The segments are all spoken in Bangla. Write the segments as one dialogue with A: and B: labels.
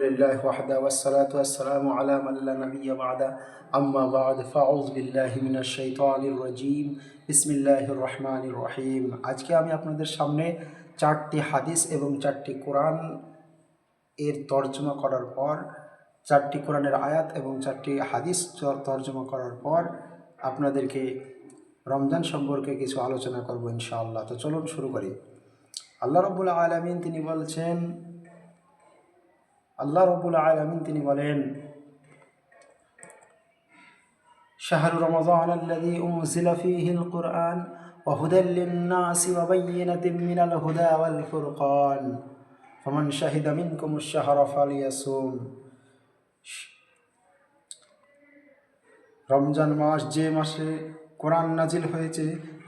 A: لله وحده والصلاة والسلام على من لا نبي بعده أما بعد فأعوذ بالله من الشيطان الرجيم بسم الله الرحمن الرحيم। আজকে আমি আপনাদের সামনে চারটি হাদিস এবং চারটি কোরআন এর তর্জমা করার পর, চারটি কোরআনের আয়াত এবং চারটি হাদিস তর্জমা করার পর আপনাদেরকে রমজান সম্পর্কে কিছু আলোচনা করব ইনশাআল্লাহ। তো চলুন শুরু করি। আল্লাহ রাব্বুল আলামিন তিনি বলেন, শাহরু রমাযান আল্লাযী উনজিলা ফীহিল কুরআন ওয়া হুদাল লিন-নাসি ওয়া বায়্যিনাতিন মিনাল হুদা ওয়াল ফুরকান ফামান শাহিদা মিনকুমুশ শাহরা ফালিয়াসুম। রমজান মাস যে মাসে কোরআন নাজিল হয়েছে,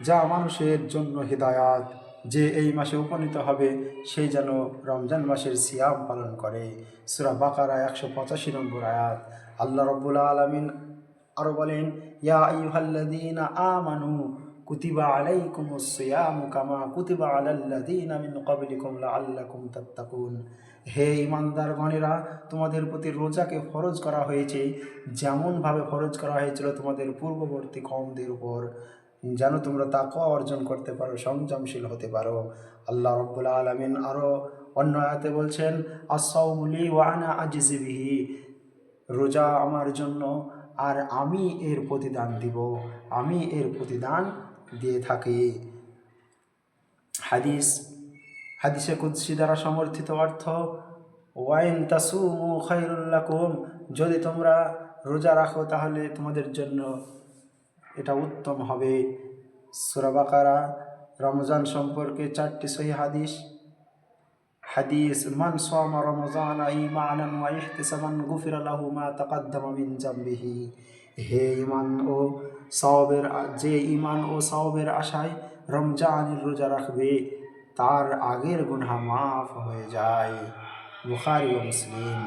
A: যা মানুষের জন্য হিদায়াত, যে এই মাসে উপনীত হবে সেই যেন রমজান মাসের সিয়াম পালন করে। সূরা বাকারা 185 নম্বর আয়াত। আল্লাহ রাব্বুল আলামিন আরো বলেন, ইয়া আইয়ুহাল্লাযীনা আমানু কুতিবা আলাইকুমুস সিয়ামু কামা কুতিবা আলাল্লাযীনা মিন ক্বাবলিকুম লাআল্লাকুম তাত্তাকুন। হে ঈমানদারগণেরা, তোমাদের প্রতি রোজাকে ফরজ করা হয়েছে যেমনভাবে ফরজ করা হয়েছিল তোমাদের পূর্ববর্তী কওমদের উপর, যেন তোমরা তাকওয়া অর্জন করতে পারো, সংযমশীল হতে পারো। আল্লাহ রাব্বুল আলামিন আরো অন্য আয়াতে বলছেন, আস-সাওমু লি ওয়া আনা আজজি বিহি। রোজা আমার জন্য আর আমি এর প্রতিদান দিব, আমি এর প্রতিদান দিয়ে থাকি। হাদিসে কুদসি দ্বারা সমর্থিত অর্থ, ওয়াইন তাসুমু খায়রুল লাকুম। যদি তোমরা রোজা রাখো তাহলে তোমাদের জন্য এটা উত্তম হবে। সূরা বাকারা রমজান সম্পর্কে চারটি সহিহ হাদিস মান সামা রমজানা ঈমানান ওয়া ইহতিসাবান গুফিরা লাহু মা তাকাদ্দামা মিন জামবিহি। হে যে ঈমান ও সওয়াবের আশায় রমজানের রোজা রাখবে, তার আগের গুনাহ মাফ হয়ে যায়। বুখারী ও মুসলিম।